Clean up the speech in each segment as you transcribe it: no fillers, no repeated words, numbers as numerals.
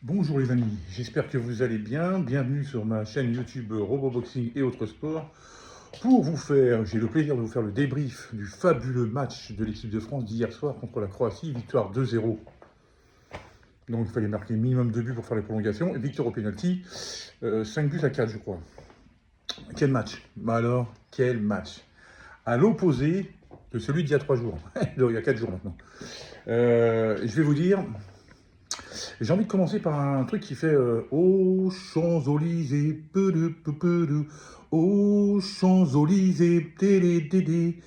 Bonjour les amis, j'espère que vous allez bien. Bienvenue sur ma chaîne YouTube Roboboxing et autres sports. Pour vous faire, j'ai le plaisir de vous faire le débrief du fabuleux match de l'équipe de France d'hier soir contre la Croatie, victoire 2-0. Donc il fallait marquer minimum 2 buts pour faire les prolongations. Et victoire au pénalty, 5 buts à 4 je crois. Quel match? Bah alors, quel match? À l'opposé de celui d'il y a 3 jours, il y a 4 jours maintenant. Je vais vous dire, j'ai envie de commencer par un truc qui fait aux Champs-Élysées, aux Champs-Élysées, télé, dédé.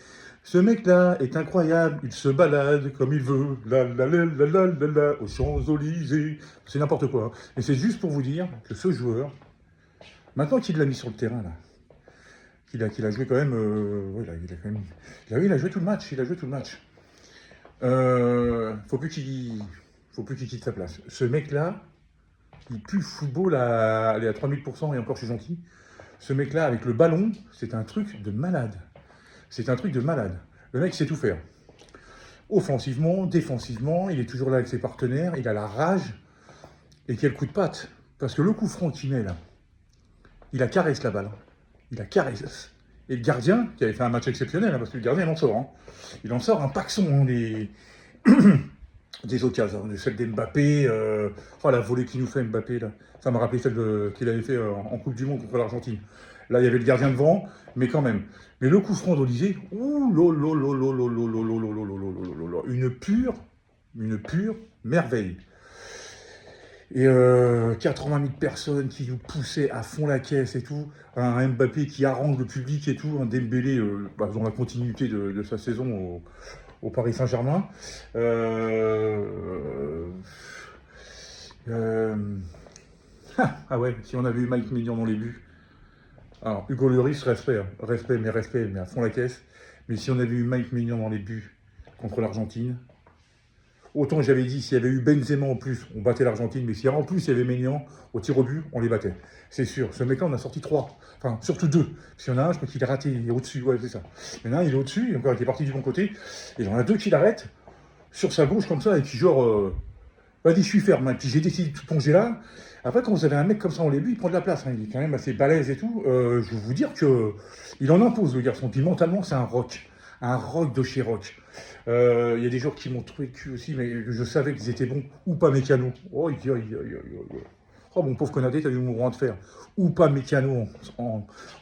Ce mec-là est incroyable, il se balade comme il veut, la la la la la la la, aux Champs-Élysées. C'est n'importe quoi, hein. Et c'est juste pour vous dire que ce joueur, maintenant qu'il l'a mis sur le terrain, là, qu'il a joué quand même, ouais, il a quand même, il a joué tout le match, il a joué tout le match. Faut plus qu'il quitte sa place. Ce mec-là, il pue le football à aller à 3000% et encore je suis gentil. Ce mec-là, avec le ballon, c'est un truc de malade. C'est un truc de malade. Le mec sait tout faire. Offensivement, défensivement, il est toujours là avec ses partenaires, il a la rage. Et quel coup de patte. Parce que le coup franc qu'il met là, il la caresse la balle. Il la caresse. Et le gardien, qui avait fait un match exceptionnel, hein, parce que le gardien, il en sort. Hein. Il en sort un paxon, hein, des occasions, celle d'Mbappé, oh la volée qu'il nous fait Mbappé là, ça m'a rappelé celle qu'il avait fait en Coupe du Monde contre l'Argentine. Là il y avait le gardien devant, mais quand même. Mais le coup franc d'Olysée, une pure merveille. Et 80 000 personnes qui nous poussaient à fond la caisse et tout, un Mbappé qui arrange le public et tout, un Dembélé dans la continuité de sa saison au Paris Saint-Germain. Euh, ah ouais, si on avait eu Mike Maignan dans les buts. Alors, Hugo Lloris, respect, hein. Respect, mais à fond la caisse. Mais si on avait eu Mike Maignan dans les buts contre l'Argentine, autant j'avais dit, s'il y avait eu Benzema en plus, on battait l'Argentine, mais si en plus il y avait Maignan au tir au but, on les battait. C'est sûr. Ce mec-là, on a sorti 3. Enfin, surtout 2. S'il y en a un, je crois qu'il est raté, il est au-dessus. Ouais, c'est ça. Il y en a un, il est au-dessus, il est parti du bon côté. Et il y en a 2 qui l'arrêtent sur sa gauche comme ça, et puis genre, vas-y, je suis ferme. Et puis j'ai décidé de tout plonger là. Après, quand vous avez un mec comme ça en début, il prend de la place. Hein. Il est quand même assez balèze et tout. Je vais vous dire que il en impose, le garçon. Puis mentalement, c'est un rock. Un rock de chez rock. Il y a des joueurs qui m'ont trouvé cul aussi, mais je savais qu'ils étaient bons. Ou pas Mécano. Oh, oh mon pauvre Konaté, t'as du mouvement de fer. Ou pas Mécano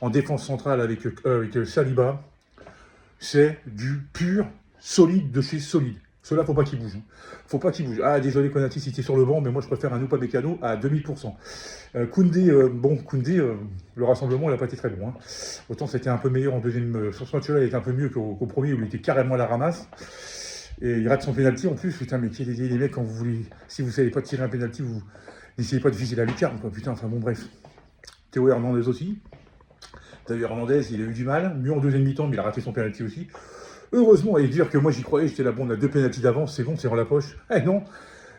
en défense centrale avec Saliba. C'est du pur solide de chez solide. Cela, faut pas qu'il bouge. Faut pas qu'il bouge. Ah, désolé Konaté si t'es sur le banc, mais moi je préfère un Upamecano à 2000%. Koundé, Koundé, le rassemblement, il n'a pas été très bon. Hein. Autant c'était un peu meilleur en deuxième. Sur ce match-là, il était un peu mieux qu'au premier où il était carrément à la ramasse. Et il rate son pénalty en plus. Putain, mais les mecs, quand vous voulez. Si vous savez pas tirer un pénalty, vous n'essayez pas de viser la lucarne, quoi. Putain, enfin bon, bref. Théo Hernandez aussi. Théo Hernandez, il a eu du mal. Mieux en deuxième mi-temps, mais il a raté son pénalty aussi. Heureusement, et dire que moi j'y croyais, j'étais là, bon, on a 2 pénaltys d'avance, c'est bon, c'est dans la poche. Eh non,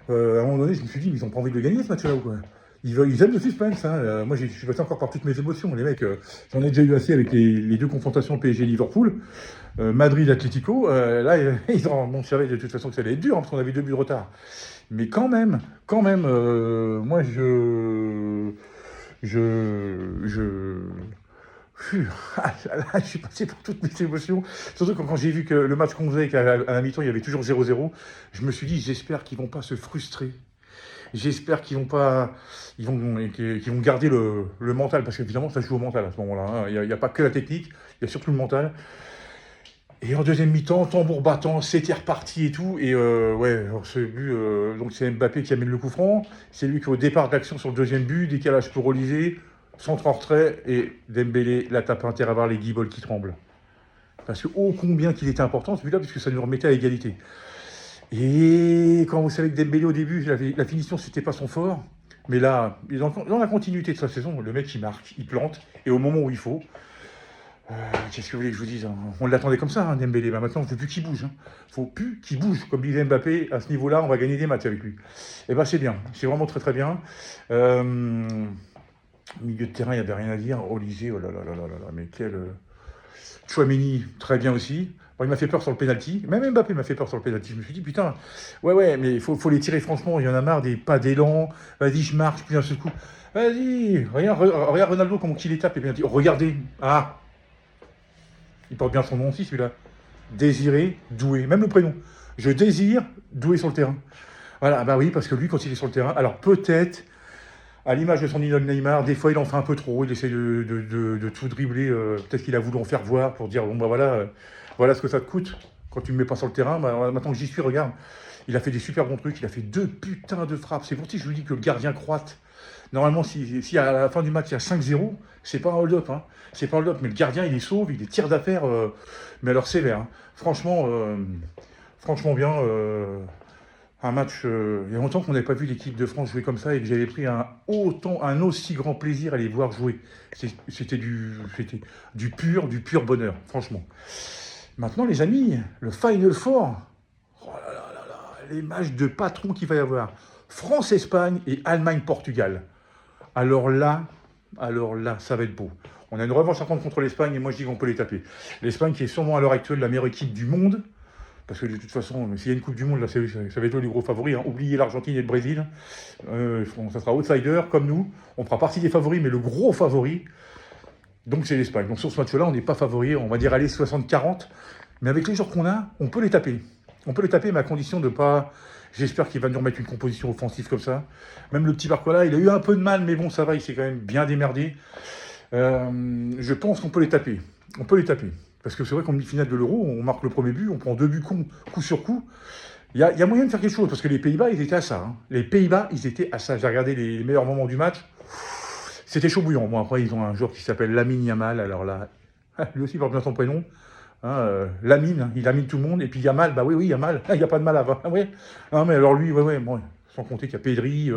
à un moment donné, je me suis dit, mais ils ont pas envie de le gagner ce match-là ou quoi? Ils aiment le suspense. Hein. Moi, je suis passé encore par toutes mes émotions. Les mecs, j'en ai déjà eu assez avec les 2 confrontations PSG-Liverpool, Madrid-Atlético. Là, bon, je savais de toute façon que ça allait être dur, hein, parce qu'on avait 2 buts de retard. Mais quand même, moi, je, ah je suis passé par toutes mes émotions. Surtout quand j'ai vu que le match qu'on faisait, qu'à la mi-temps, il y avait toujours 0-0, je me suis dit, j'espère qu'ils vont pas se frustrer. J'espère qu'ils vont pas, qu'ils vont garder le mental, parce qu'évidemment, ça joue au mental à ce moment-là. Hein. Il n'y a pas que la technique, il y a surtout le mental. Et en deuxième mi-temps, tambour battant, c'était reparti et tout. Et ouais, alors ce but, donc c'est Mbappé qui amène le coup franc. C'est lui qui, au départ de l'action sur le deuxième but, décalage pour Olysée, centre en retrait, et Dembélé la tape inter à voir les guibolles qui tremblent. Parce que ô combien qu'il était important ce but-là, puisque ça nous remettait à égalité. Et quand vous savez que Dembélé au début, la finition, c'était pas son fort. Mais là, dans la continuité de sa saison, le mec il marque, il plante, et au moment où il faut, qu'est-ce que vous voulez que je vous dise, hein. On l'attendait comme ça, hein, Dembélé. Bah, maintenant, il ne faut plus qu'il bouge. Hein. Faut plus qu'il bouge. Comme disait Mbappé, à ce niveau-là, on va gagner des matchs avec lui. Et ben c'est bien. C'est vraiment très très bien. Milieu de terrain, il n'y avait rien à dire. Olysée, oh là là là là là là, mais quel. Tchouaméni, très bien aussi. Bon, il m'a fait peur sur le penalty. Même Mbappé m'a fait peur sur le penalty. Je me suis dit, putain, ouais, mais il faut les tirer franchement. Il y en a marre des pas d'élan. Vas-y, je marche, puis d'un seul coup. Vas-y, regarde Ronaldo, comment il les tape. Et bien, regardez. Ah, il porte bien son nom aussi, celui-là. Désiré, Doué. Même le prénom. Je désire Doué sur le terrain. Voilà, bah oui, parce que lui, quand il est sur le terrain, alors peut-être, à l'image de son idole Neymar, des fois il en fait un peu trop, il essaie de tout dribbler, peut-être qu'il a voulu en faire voir pour dire, bon bah voilà, voilà ce que ça te coûte quand tu ne me mets pas sur le terrain, bah, maintenant que j'y suis, regarde, il a fait des super bons trucs, il a fait 2 putains de frappes, c'est pour ça que je vous dis que le gardien croate, normalement si à la fin du match il y a 5-0, c'est pas un hold-up, hein. C'est pas un hold-up, mais le gardien il est sauve, il est tir d'affaire, mais alors sévère, hein. Franchement bien, un match, il y a longtemps qu'on n'avait pas vu l'équipe de France jouer comme ça et que j'avais pris un aussi grand plaisir à les voir jouer. C'était du pur bonheur, franchement. Maintenant, les amis, le Final Four, oh là là là là, les matchs de patron qu'il va y avoir. France-Espagne et Allemagne-Portugal. Alors là, ça va être beau. On a une revanche à prendre contre l'Espagne et moi je dis qu'on peut les taper. L'Espagne qui est sûrement à l'heure actuelle la meilleure équipe du monde. Parce que de toute façon, s'il y a une Coupe du Monde, là, ça va être eux les gros favoris. Hein. Oubliez l'Argentine et le Brésil. Ça sera outsider, comme nous. On fera partie des favoris, mais le gros favori, donc c'est l'Espagne. Donc sur ce match-là, on n'est pas favori. On va dire, allez, 60-40. Mais avec les joueurs qu'on a, on peut les taper. On peut les taper, mais à condition de pas... J'espère qu'il va nous remettre une composition offensive comme ça. Même le petit Barcola, il a eu un peu de mal, mais bon, ça va, il s'est quand même bien démerdé. Je pense qu'on peut les taper. On peut les taper. Parce que c'est vrai qu'en demi-finale de l'Euro, on marque le premier but, on prend 2 buts coup sur coup. Il y a moyen de faire quelque chose, parce que les Pays-Bas, ils étaient à ça. Hein. Les Pays-Bas, ils étaient à ça. J'ai regardé les meilleurs moments du match. C'était chaud bouillant. Bon, après, ils ont un joueur qui s'appelle Lamine Yamal. Alors là, lui aussi porte bien son prénom. Hein, Lamine, il amine tout le monde. Et puis Yamal, bah oui, Yamal. Il n'y a pas de mal à voir. Ah, ouais. Non, mais alors lui, ouais, bon, sans compter qu'il y a Pedri,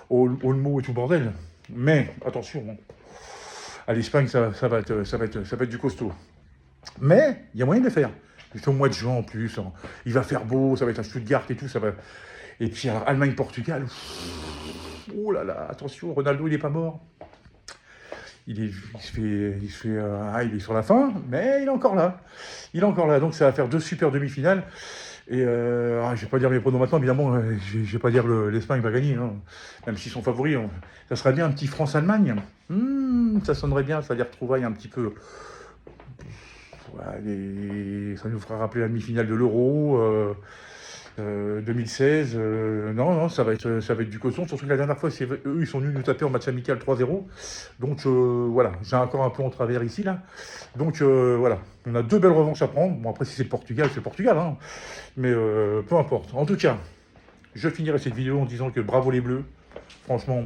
Olmo et tout bordel. Mais, attention, hein. À l'Espagne, ça va être du costaud. Mais il y a moyen de le faire. C'est au mois de juin en plus. Hein. Il va faire beau, ça va être à Stuttgart et tout. Ça va... Et puis alors, Allemagne-Portugal. Oh là là, attention, Ronaldo, il n'est pas mort. Il est sur la fin, mais il est encore là. Il est encore là. Donc ça va faire 2 super demi-finales. Et je ne vais pas dire mes pronos maintenant, évidemment. Je ne vais pas dire que l'Espagne va gagner. Hein. Même s'ils sont favoris. Ça serait bien un petit France-Allemagne. Ça sonnerait bien, ça veut dire retrouvailles un petit peu. Ça nous fera rappeler la demi-finale de l'Euro 2016. Non, ça va être du coton. Surtout que la dernière fois, eux, ils sont venus nous taper en match amical 3-0. Donc voilà, j'ai encore un peu en travers ici, là. Donc voilà, on a 2 belles revanches à prendre. Bon, après, si c'est le Portugal, c'est le Portugal. Hein. Mais peu importe. En tout cas, je finirai cette vidéo en disant que bravo les Bleus. Franchement.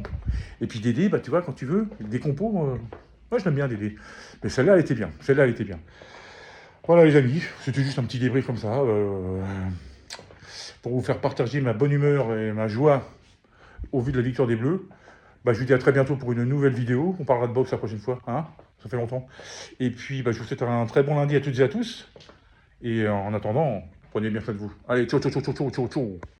Et puis Dédé, bah, tu vois, quand tu veux, des compos, moi je l'aime bien Dédé. Mais celle-là, elle était bien. Voilà les amis, c'était juste un petit débrief comme ça, pour vous faire partager ma bonne humeur et ma joie au vu de la victoire des Bleus. Bah, je vous dis à très bientôt pour une nouvelle vidéo, on parlera de boxe la prochaine fois, hein, ça fait longtemps. Et puis bah, je vous souhaite un très bon lundi à toutes et à tous, et en attendant, prenez bien soin de vous. Allez, ciao.